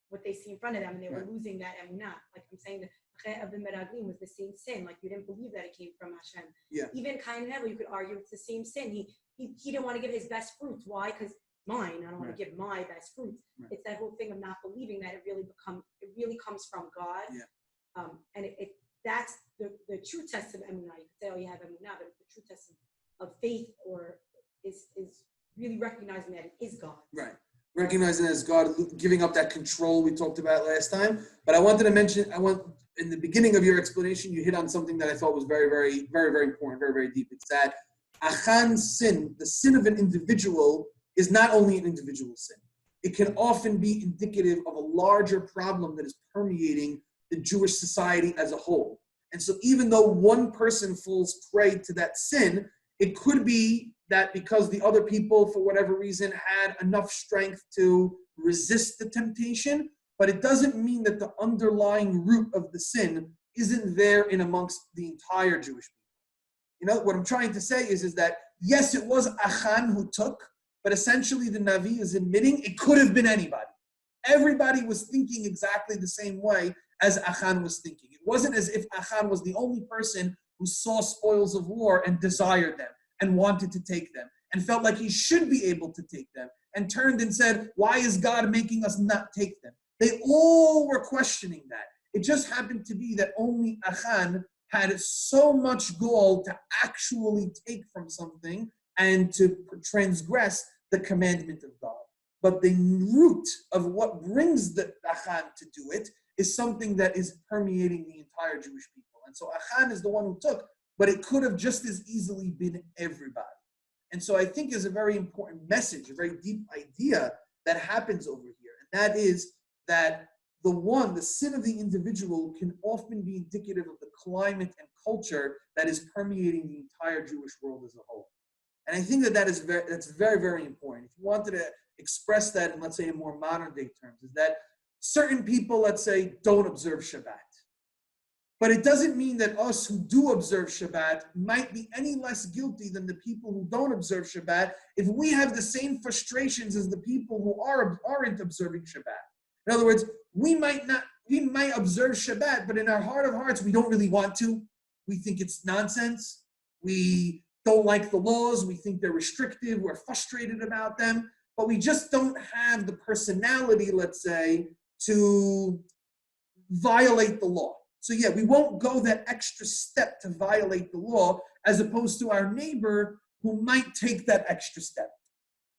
what they see in front of them, and they were losing that emunah. Like I'm saying, the Chet of the Meraglim was the same sin. Like you didn't believe that it came from Hashem. Yeah. Even Cain and Abel, you could argue it's the same sin. He didn't want to give his best fruits. Why? Because mine. I don't want to give my best fruits. Right. It's that whole thing of not believing that it really comes from God. Yeah. And that's the true test of emunah. You could say, oh, you have emunah, but the true test of faith is really recognizing that it is God. Right. Recognizing it as God, giving up that control we talked about last time. But I wanted to mention, in the beginning of your explanation, you hit on something that I thought was very, very, very, very important, very, very deep. It's that achan's sin, the sin of an individual, is not only an individual sin. It can often be indicative of a larger problem that is permeating the Jewish society as a whole. And so even though one person falls prey to that sin, it could be that because the other people, for whatever reason, had enough strength to resist the temptation, but it doesn't mean that the underlying root of the sin isn't there in amongst the entire Jewish people. You know, what I'm trying to say is that, yes, it was Achan who took, but essentially the Navi is admitting it could have been anybody. Everybody was thinking exactly the same way as Achan was thinking. It wasn't as if Achan was the only person who saw spoils of war and desired them and wanted to take them and felt like he should be able to take them and turned and said, why is God making us not take them? They all were questioning that. It just happened to be that only Achan had so much gall to actually take from something and to transgress the commandment of God. But the root of what brings the Achan to do it is something that is permeating the entire Jewish people. And so Achan is the one who took, but it could have just as easily been everybody. And so I think is a very important message, a very deep idea that happens over here. And that is that the sin of the individual can often be indicative of the climate and culture that is permeating the entire Jewish world as a whole. And I think that's very, very important. If you wanted to express that in, let's say, in more modern day terms, is that certain people, let's say, don't observe Shabbat. But it doesn't mean that us who do observe Shabbat might be any less guilty than the people who don't observe Shabbat if we have the same frustrations as the people who aren't observing Shabbat. In other words, we might observe Shabbat, but in our heart of hearts, we don't really want to. We think it's nonsense. We don't like the laws. We think they're restrictive. We're frustrated about them. But we just don't have the personality, let's say, to violate the law. So yeah, we won't go that extra step to violate the law as opposed to our neighbor who might take that extra step.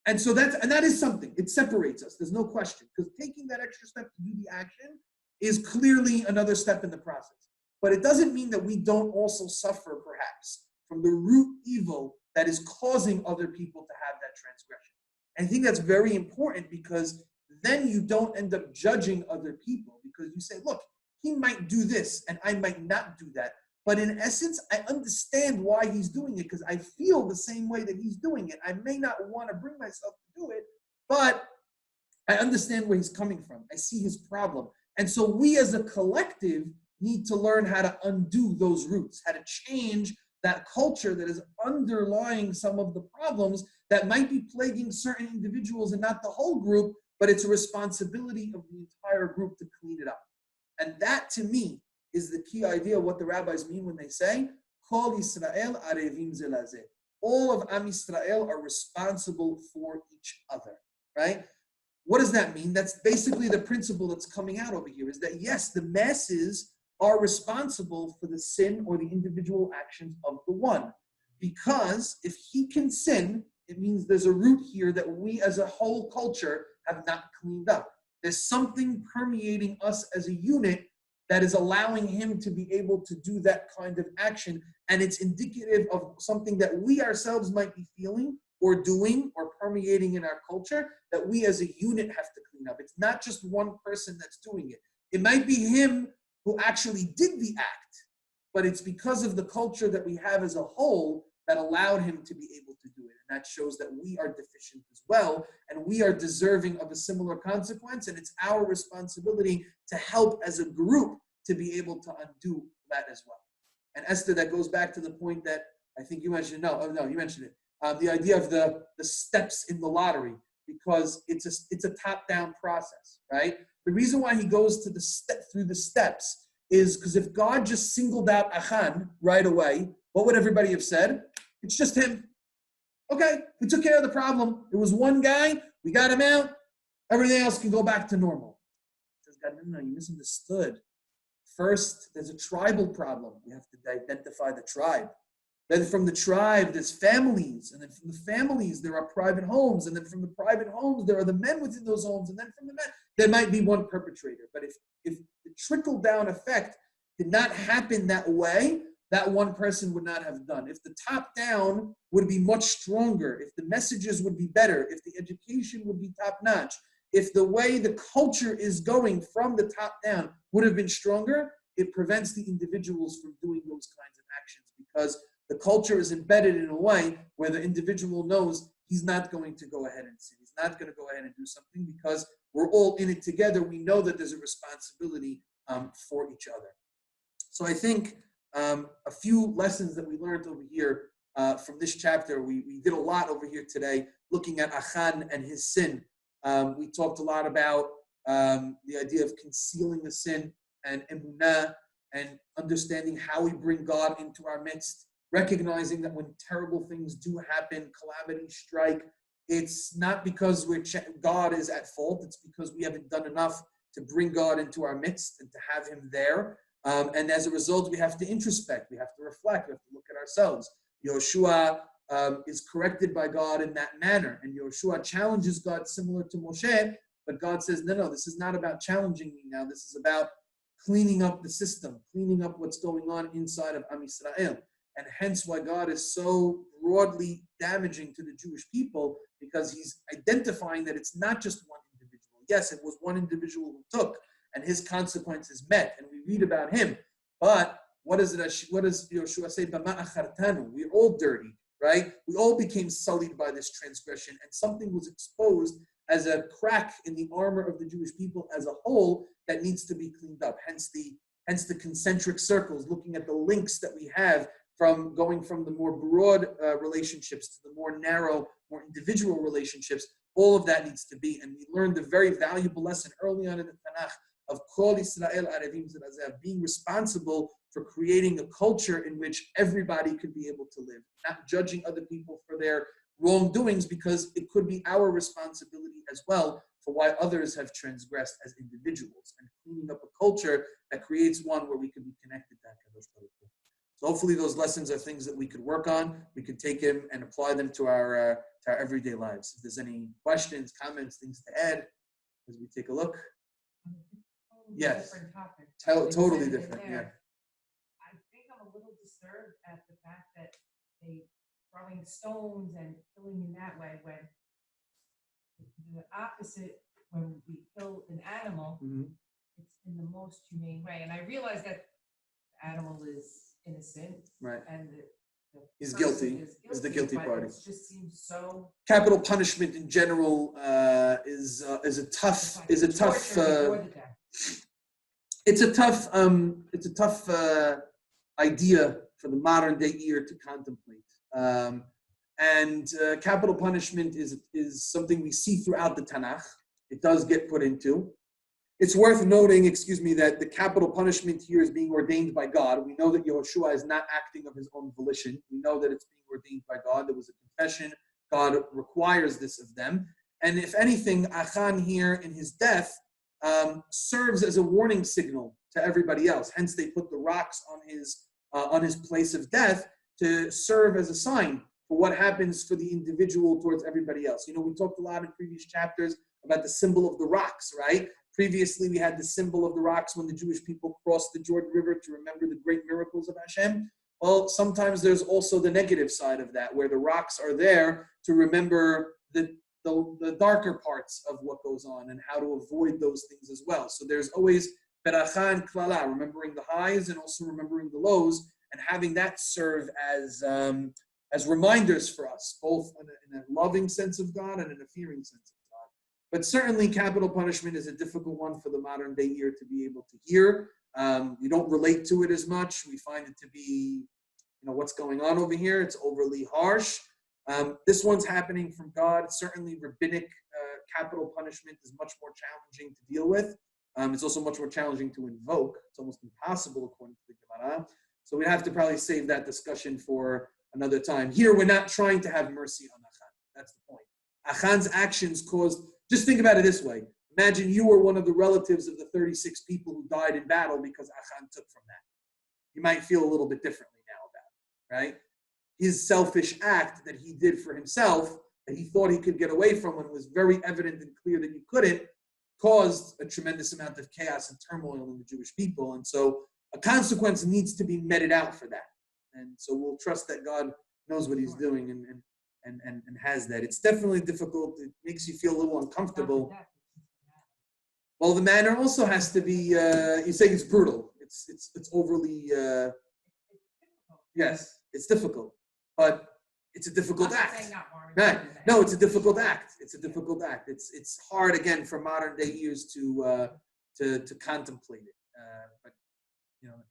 And so that is something. It separates us. There's no question. Because taking that extra step to do the action is clearly another step in the process. But it doesn't mean that we don't also suffer, perhaps, from the root evil that is causing other people to have that transgression. And I think that's very important because then you don't end up judging other people because you say, look, he might do this and I might not do that. But in essence, I understand why he's doing it because I feel the same way that he's doing it. I may not want to bring myself to do it, but I understand where he's coming from. I see his problem. And so we as a collective need to learn how to undo those roots, how to change that culture that is underlying some of the problems that might be plaguing certain individuals and not the whole group, but it's a responsibility of the entire group to clean it up. And that, to me, is the key idea of what the rabbis mean when they say, Kol Yisrael arevim ze lazeh. All of Am Yisrael are responsible for each other, right? What does that mean? That's basically the principle that's coming out over here, is that, yes, the masses are responsible for the sin or the individual actions of the one. Because if he can sin, it means there's a root here that we as a whole culture have not cleaned up. There's something permeating us as a unit that is allowing him to be able to do that kind of action. And it's indicative of something that we ourselves might be feeling or doing or permeating in our culture that we as a unit have to clean up. It's not just one person that's doing it. It might be him who actually did the act, but it's because of the culture that we have as a whole that allowed him to be able to do it. And that shows that we are deficient as well, and we are deserving of a similar consequence, and it's our responsibility to help as a group to be able to undo that as well. And Esther, that goes back to the point that I think you mentioned, you mentioned it, the idea of the steps in the lottery, because it's a top-down process, right? The reason why he goes to through the steps is because if God just singled out Achan right away, what would everybody have said? It's just him. Okay, we took care of the problem. It was one guy. We got him out. Everything else can go back to normal. Says God, no, you misunderstood. First, there's a tribal problem. We have to identify the tribe. Then from the tribe, there's families. And then from the families, there are private homes. And then from the private homes, there are the men within those homes. And then from the men, there might be one perpetrator. But if the trickle-down effect did not happen that way, that one person would not have done. If the top-down would be much stronger, if the messages would be better, if the education would be top-notch, if the way the culture is going from the top down would have been stronger, it prevents the individuals from doing those kinds of actions because the culture is embedded in a way where the individual knows he's not going to go ahead and sin. He's not going to go ahead and do something because we're all in it together. We know that there's a responsibility for each other. So I think a few lessons that we learned over here from this chapter, we did a lot over here today looking at Achan and his sin. We talked a lot about the idea of concealing the sin and emunah and understanding how we bring God into our midst, recognizing that when terrible things do happen, calamities strike, it's not because God is at fault, it's because we haven't done enough to bring God into our midst and to have him there. And as a result, we have to introspect, we have to reflect, we have to look at ourselves. Yehoshua is corrected by God in that manner. And Yehoshua challenges God similar to Moshe, but God says, no, this is not about challenging me now. This is about cleaning up the system, cleaning up what's going on inside of Am Yisrael. And hence why God is so broadly damaging to the Jewish people, because he's identifying that it's not just one individual. Yes, it was one individual who took, and his consequences met, and we read about him. But what does Yehoshua say? We're all dirty. Right? We all became sullied by this transgression, and something was exposed as a crack in the armor of the Jewish people as a whole that needs to be cleaned up. Hence the concentric circles, looking at the links that we have from going from the more broad relationships to the more narrow, more individual relationships. All of that needs to be, and we learned a very valuable lesson early on in the Tanakh of Kol Yisrael Arevim Zerazev, being responsible for creating a culture in which everybody could be able to live, not judging other people for their wrongdoings, because it could be our responsibility as well for why others have transgressed as individuals, and cleaning up a culture that creates one where we can be connected to HaKadosh Baruch Hu. So hopefully those lessons are things that we could work on. We could take them and apply them to our everyday lives. If there's any questions, comments, things to add as we take a look. Yes. Different topic. Totally different, yeah. I think I'm a little disturbed at the fact that they throwing stones and killing in that way, when the opposite, when we kill an animal, it's in the most humane way. And I realize that the animal is innocent, right? And he's guilty. Is the guilty party. It just seems so. Capital punishment in general is a tough. It's a tough idea for the modern day ear to contemplate. And capital punishment is something we see throughout the Tanakh. It does get put into. It's worth noting, that the capital punishment here is being ordained by God. We know that Yehoshua is not acting of his own volition. We know that it's being ordained by God. There was a confession. God requires this of them. And if anything, Achan here in his death serves as a warning signal to everybody else. Hence, they put the rocks on his place of death to serve as a sign for what happens for the individual towards everybody else. We talked a lot in previous chapters about the symbol of the rocks, right? Previously, we had the symbol of the rocks when the Jewish people crossed the Jordan River to remember the great miracles of Hashem. Well, sometimes there's also the negative side of that, where the rocks are there to remember the darker parts of what goes on and how to avoid those things as well. So there's always beracha and klala, remembering the highs and also remembering the lows, and having that serve as reminders for us, both in a loving sense of God and in a fearing sense of God. But certainly capital punishment is a difficult one for the modern day ear to be able to hear. We don't relate to it as much. We find it to be, what's going on over here. It's overly harsh. This one's happening from God. Certainly rabbinic capital punishment is much more challenging to deal with. It's also much more challenging to invoke. It's almost impossible according to the Gemara. So we'd have to probably save that discussion for another time. Here, we're not trying to have mercy on Achan. That's the point. Achan's actions caused, just think about it this way. Imagine you were one of the relatives of the 36 people who died in battle because Achan took from that. You might feel a little bit differently now about it, right? His selfish act that he did for himself, that he thought he could get away from when it was very evident and clear that you couldn't, caused a tremendous amount of chaos and turmoil in the Jewish people. And so a consequence needs to be meted out for that. And so we'll trust that God knows what he's doing and has that. It's definitely difficult. It makes you feel a little uncomfortable. Well, the manner also has to be, you say it's brutal. It's overly, yes, it's difficult. But it's a difficult act. Right. No, it's a difficult act. It's a difficult act. It's hard, again, for modern day ears to contemplate it. But,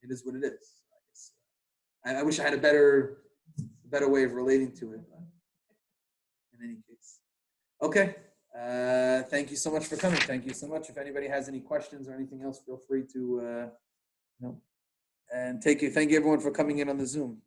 it is what it is. I wish I had a better way of relating to it. But in any case. Okay. Thank you so much for coming. Thank you so much. If anybody has any questions or anything else, feel free to, and thank you everyone for coming in on the Zoom.